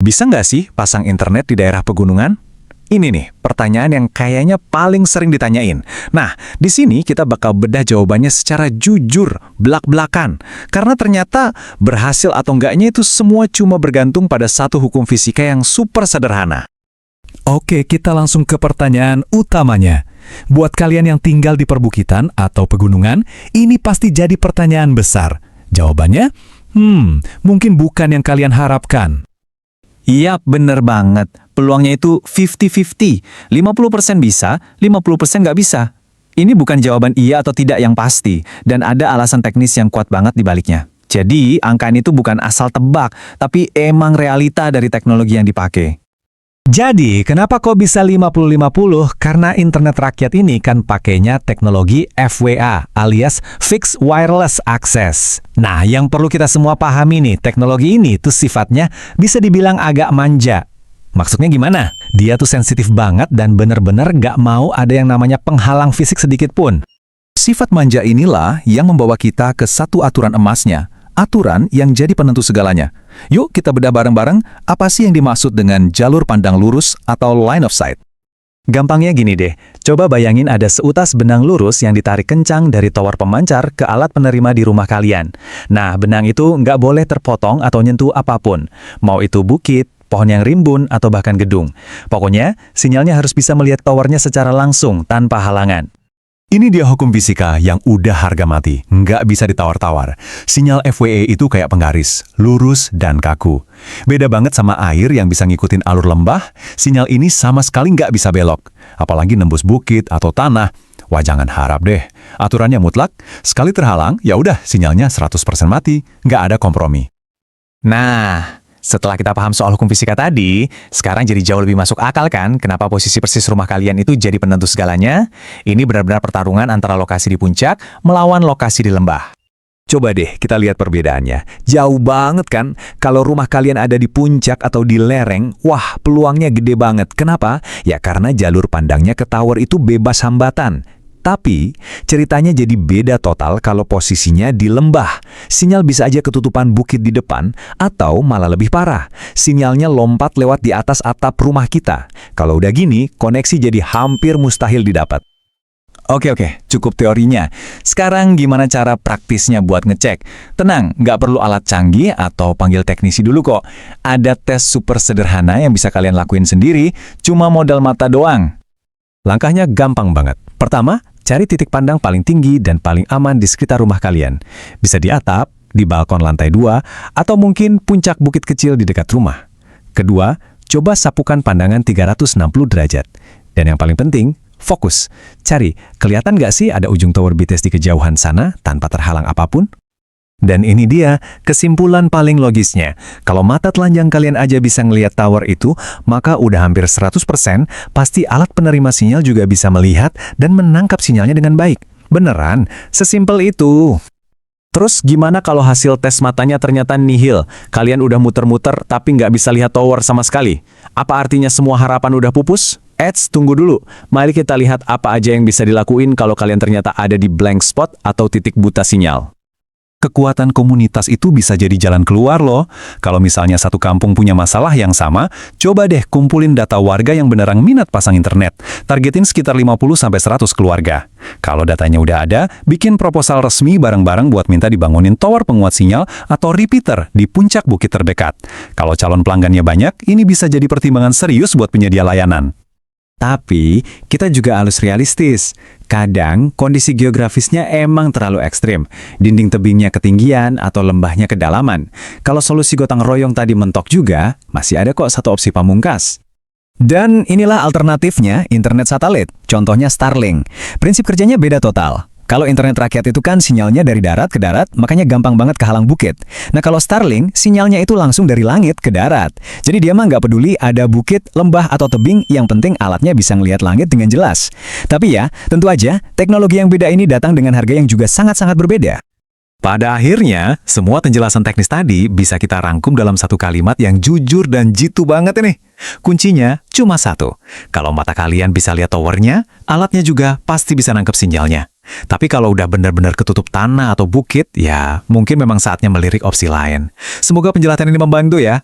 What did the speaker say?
Bisa nggak sih pasang internet di daerah pegunungan? Ini nih, pertanyaan yang kayaknya paling sering ditanyain. Nah, di sini kita bakal bedah jawabannya secara jujur, belak-belakan. Karena ternyata berhasil atau enggaknya itu semua cuma bergantung pada satu hukum fisika yang super sederhana. Oke, kita langsung ke pertanyaan utamanya. Buat kalian yang tinggal di perbukitan atau pegunungan, ini pasti jadi pertanyaan besar. Jawabannya, mungkin bukan yang kalian harapkan. Iya, bener banget. Peluangnya itu 50-50. 50% bisa, 50% nggak bisa. Ini bukan jawaban iya atau tidak yang pasti, dan ada alasan teknis yang kuat banget di baliknya. Jadi, angka ini tuh bukan asal tebak, tapi emang realita dari teknologi yang dipakai. Jadi, kenapa kok bisa 50-50? Karena internet rakyat ini kan pakainya teknologi FWA alias Fixed Wireless Access. Nah, yang perlu kita semua pahami nih, teknologi ini tuh sifatnya bisa dibilang agak manja. Maksudnya gimana? Dia tuh sensitif banget dan bener-bener nggak mau ada yang namanya penghalang fisik sedikit pun. Sifat manja inilah yang membawa kita ke satu aturan emasnya. Aturan yang jadi penentu segalanya. Yuk kita bedah bareng-bareng apa sih yang dimaksud dengan jalur pandang lurus atau line of sight. Gampangnya gini deh, coba bayangin ada seutas benang lurus yang ditarik kencang dari tower pemancar ke alat penerima di rumah kalian. Nah, benang itu nggak boleh terpotong atau nyentuh apapun. Mau itu bukit, pohon yang rimbun, atau bahkan gedung. Pokoknya, sinyalnya harus bisa melihat towernya secara langsung, tanpa halangan. Ini dia hukum fisika yang udah harga mati, nggak bisa ditawar-tawar. Sinyal FWA itu kayak penggaris, lurus dan kaku. Beda banget sama air yang bisa ngikutin alur lembah, sinyal ini sama sekali nggak bisa belok. Apalagi nembus bukit atau tanah. Wah, jangan harap deh. Aturannya mutlak, sekali terhalang, ya udah sinyalnya 100% mati, nggak ada kompromi. Nah, setelah kita paham soal hukum fisika tadi, sekarang jadi jauh lebih masuk akal kan kenapa posisi persis rumah kalian itu jadi penentu segalanya? Ini benar-benar pertarungan antara lokasi di puncak melawan lokasi di lembah. Coba deh kita lihat perbedaannya. Jauh banget kan? Kalau rumah kalian ada di puncak atau di lereng, wah peluangnya gede banget. Kenapa? Ya karena jalur pandangnya ke tower itu bebas hambatan. Tapi, ceritanya jadi beda total kalau posisinya di lembah. Sinyal bisa aja ketutupan bukit di depan, atau malah lebih parah. Sinyalnya lompat lewat di atas atap rumah kita. Kalau udah gini, koneksi jadi hampir mustahil didapat. Oke, cukup teorinya. Sekarang gimana cara praktisnya buat ngecek? Tenang, nggak perlu alat canggih atau panggil teknisi dulu kok. Ada tes super sederhana yang bisa kalian lakuin sendiri, cuma modal mata doang. Langkahnya gampang banget. Pertama, cari titik pandang paling tinggi dan paling aman di sekitar rumah kalian. Bisa di atap, di balkon lantai 2, atau mungkin puncak bukit kecil di dekat rumah. Kedua, coba sapukan pandangan 360 derajat. Dan yang paling penting, fokus. Cari, kelihatan nggak sih ada ujung tower BTS di kejauhan sana tanpa terhalang apapun? Dan ini dia kesimpulan paling logisnya. Kalau mata telanjang kalian aja bisa ngelihat tower itu, maka udah hampir 100% pasti alat penerima sinyal juga bisa melihat dan menangkap sinyalnya dengan baik. Beneran, sesimpel itu. Terus gimana kalau hasil tes matanya ternyata nihil? Kalian udah muter-muter tapi nggak bisa lihat tower sama sekali. Apa artinya semua harapan udah pupus? Tunggu dulu. Mari kita lihat apa aja yang bisa dilakuin kalau kalian ternyata ada di blank spot atau titik buta sinyal. Kekuatan komunitas itu bisa jadi jalan keluar loh. Kalau misalnya satu kampung punya masalah yang sama, coba deh kumpulin data warga yang beneran minat pasang internet. Targetin sekitar 50-100 keluarga. Kalau datanya udah ada, bikin proposal resmi bareng-bareng buat minta dibangunin tower penguat sinyal atau repeater di puncak bukit terdekat. Kalau calon pelanggannya banyak, ini bisa jadi pertimbangan serius buat penyedia layanan. Tapi, kita juga harus realistis. Kadang, kondisi geografisnya emang terlalu ekstrim. Dinding tebingnya ketinggian atau lembahnya kedalaman. Kalau solusi gotong royong tadi mentok juga, masih ada kok satu opsi pamungkas. Dan inilah alternatifnya internet satelit. Contohnya Starlink. Prinsip kerjanya beda total. Kalau internet rakyat itu kan sinyalnya dari darat ke darat, makanya gampang banget kehalang bukit. Nah kalau Starlink, sinyalnya itu langsung dari langit ke darat. Jadi dia mah nggak peduli ada bukit, lembah, atau tebing, yang penting alatnya bisa ngelihat langit dengan jelas. Tapi ya, tentu aja, teknologi yang beda ini datang dengan harga yang juga sangat-sangat berbeda. Pada akhirnya, semua penjelasan teknis tadi bisa kita rangkum dalam satu kalimat yang jujur dan jitu banget ini. Kuncinya cuma satu. Kalau mata kalian bisa lihat towernya, alatnya juga pasti bisa nangkep sinyalnya. Tapi kalau udah benar-benar ketutup tanah atau bukit, ya mungkin memang saatnya melirik opsi lain. Semoga penjelasan ini membantu ya.